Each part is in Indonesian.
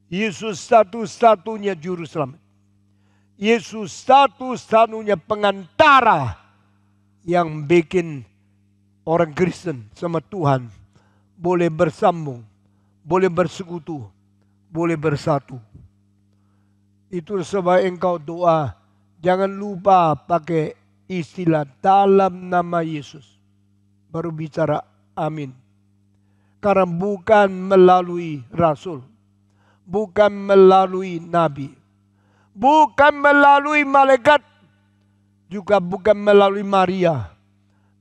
Yesus satu-satunya juru selamat. Yesus satu-satunya pengantara yang bikin orang Kristen sama Tuhan boleh bersambung, boleh bersekutu, boleh bersatu. Itu sebab engkau doa, jangan lupa pakai istilah dalam nama Yesus. Baru bicara amin. Karena bukan melalui rasul, bukan melalui nabi, bukan melalui malaikat, juga bukan melalui Maria.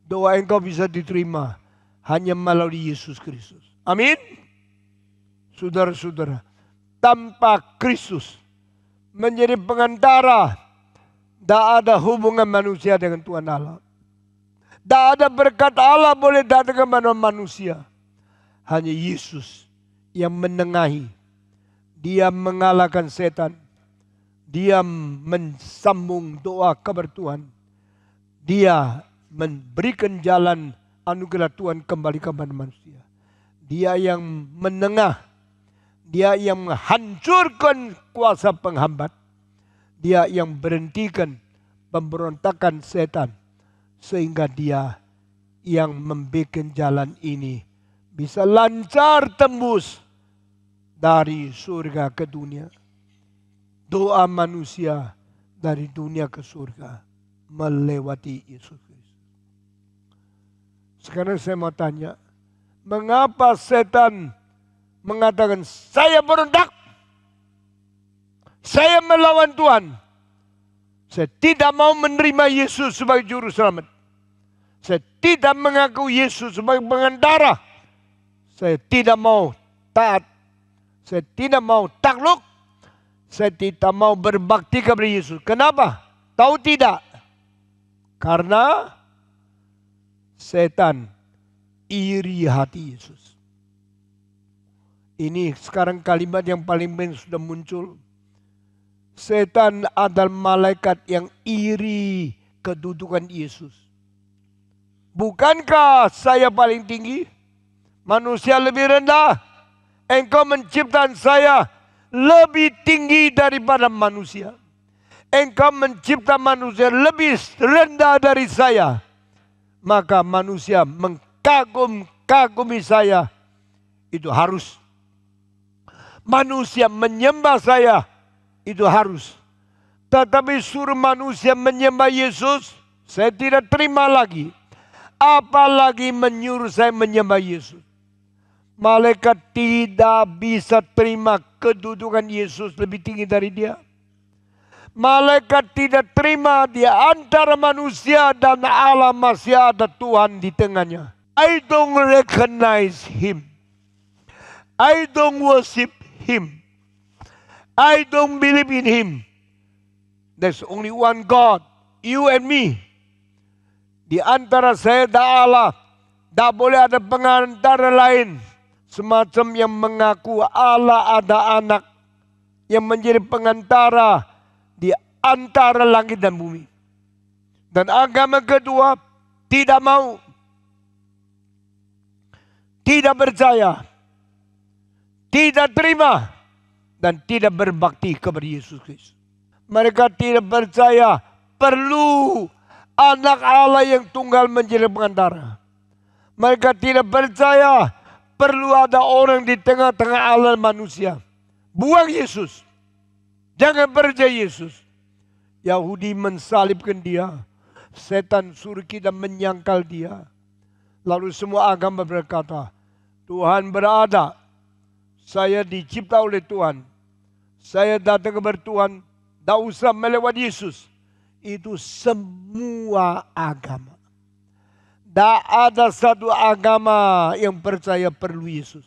Doa engkau bisa diterima hanya melalui Yesus Kristus. Amin. Saudara-saudara, tanpa Kristus menjadi pengantara, tidak ada hubungan manusia dengan Tuhan Allah. Tidak ada berkat Allah boleh datang kepada manusia. Hanya Yesus yang menengahi. Dia mengalahkan setan. Dia mensambung doa kepada Tuhan. Dia memberikan jalan anugerah Tuhan kembali kepada manusia. Dia yang menengah. Dia yang menghancurkan kuasa penghambat. Dia yang berhentikan pemberontakan setan. Sehingga dia yang membuat jalan ini bisa lancar tembus dari surga ke dunia. Doa manusia dari dunia ke surga melewati Yesus Kristus. Sekarang saya mau tanya, mengapa setan mengatakan saya berontak, saya melawan Tuhan, saya tidak mau menerima Yesus sebagai juru selamat, saya tidak mengaku Yesus sebagai pengantara, saya tidak mau taat, saya tidak mau takluk, saya tidak mau berbakti kepada Yesus. Kenapa? Tahu tidak? Karena setan iri hati Yesus. Ini sekarang kalimat yang paling penting sudah muncul. Setan adalah malaikat yang iri kedudukan Yesus. Bukankah saya paling tinggi? Manusia lebih rendah. Engkau menciptakan saya lebih tinggi daripada manusia. Engkau mencipta manusia lebih rendah dari saya. Maka manusia mengagumi saya. Itu harus. Manusia menyembah saya. Itu harus. Tetapi suruh manusia menyembah Yesus, saya tidak terima lagi. Apalagi menyuruh saya menyembah Yesus. Malaikat tidak bisa terima kedudukan Yesus lebih tinggi dari dia. Malaikat tidak terima di antara manusia dan Allah masih ada Tuhan di tengahnya. I don't recognize Him. I don't worship Him. I don't believe in Him. There's only one God, you and me. Di antara saya dan Allah, tidak boleh ada pengantara lain. Semacam yang mengaku Allah ada anak yang menjadi pengantara di antara langit dan bumi. Dan agama kedua tidak mau, tidak percaya, tidak terima, dan tidak berbakti kepada Yesus Kristus. Mereka tidak percaya perlu anak Allah yang tunggal menjadi pengantara. Mereka tidak percaya perlu ada orang di tengah-tengah Allah manusia. Buang Yesus. Jangan percaya Yesus. Yahudi mensalibkan dia. Setan suruh kita menyangkal dia. Lalu semua agama berkata, Tuhan berada. Saya dicipta oleh Tuhan. Saya datang kepada Tuhan. Tidak usah melewati Yesus. Itu semua agama. Tidak ada satu agama yang percaya perlu Yesus.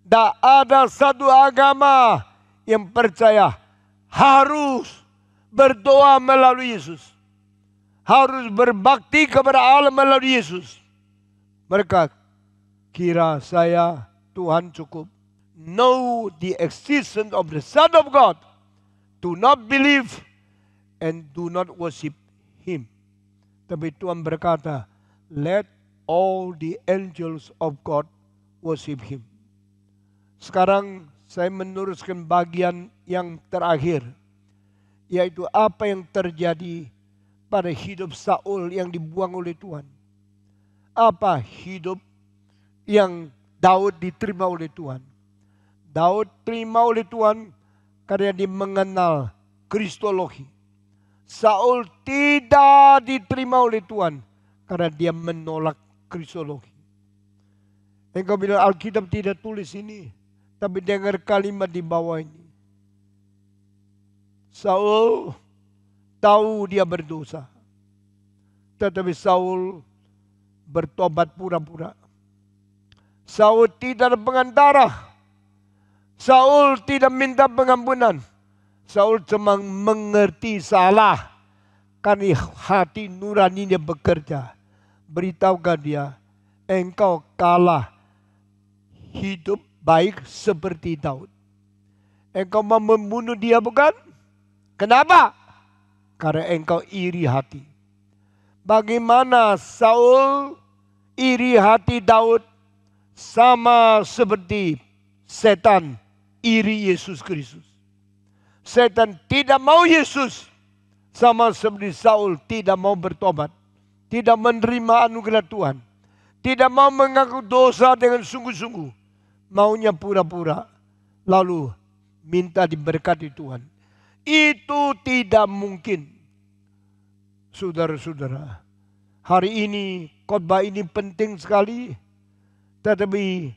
Tidak ada satu agama yang percaya harus berdoa melalui Yesus. Harus berbakti kepada Allah melalui Yesus. Mereka kira saya Tuhan cukup. Know the existence of the Son of God. Do not believe and do not worship Him. Tapi Tuhan berkata, let all the angels of God worship Him. Sekarang Saya meneruskan bagian yang terakhir, yaitu apa yang terjadi pada hidup Saul yang dibuang oleh Tuhan. Apa hidup yang Daud diterima oleh Tuhan. Daud terima oleh Tuhan karena dia mengenal Kristologi. Saul tidak diterima oleh Tuhan karena dia menolak Kristologi. Engkau bilang Alkitab tidak tulis ini, tapi dengar kalimat di bawah ini. Saul tahu dia berdosa, tetapi Saul bertobat pura-pura. Saul tidak ada pengantara. Saul tidak minta pengampunan. Saul cuma mengerti salah karena hati nuraninya bekerja. Beritahukan dia, engkau kalah hidup baik seperti Daud. Engkau mau membunuh dia bukan? Kenapa? Karena engkau iri hati. Bagaimana Saul iri hati Daud? Sama seperti setan iri Yesus Kristus. Setan tidak mau Yesus. Sama seperti Saul tidak mau bertobat. Tidak menerima anugerah Tuhan. Tidak mau mengaku dosa dengan sungguh-sungguh. Maunya pura-pura. Lalu minta diberkati Tuhan. Itu tidak mungkin. Saudara-saudara. Hari ini khotbah ini penting sekali. Tetapi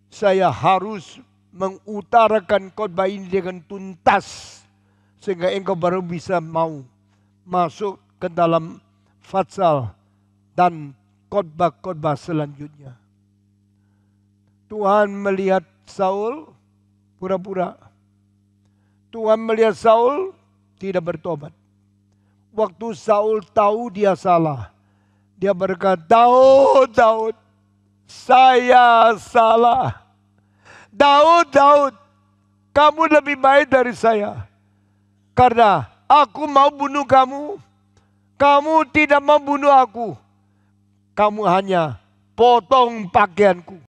saya harus mengutarakan khotbah ini dengan tuntas. Sehingga engkau baru bisa mau masuk ke dalam fatsal dan khotbah-khotbah selanjutnya. Tuhan melihat Saul pura-pura. Tuhan melihat Saul tidak bertobat. Waktu Saul tahu dia salah, dia berkata, Daud, saya salah. Daud, kamu lebih baik dari saya. Karena aku mau bunuh kamu, kamu tidak mau bunuh aku. Kamu hanya potong pakaianku.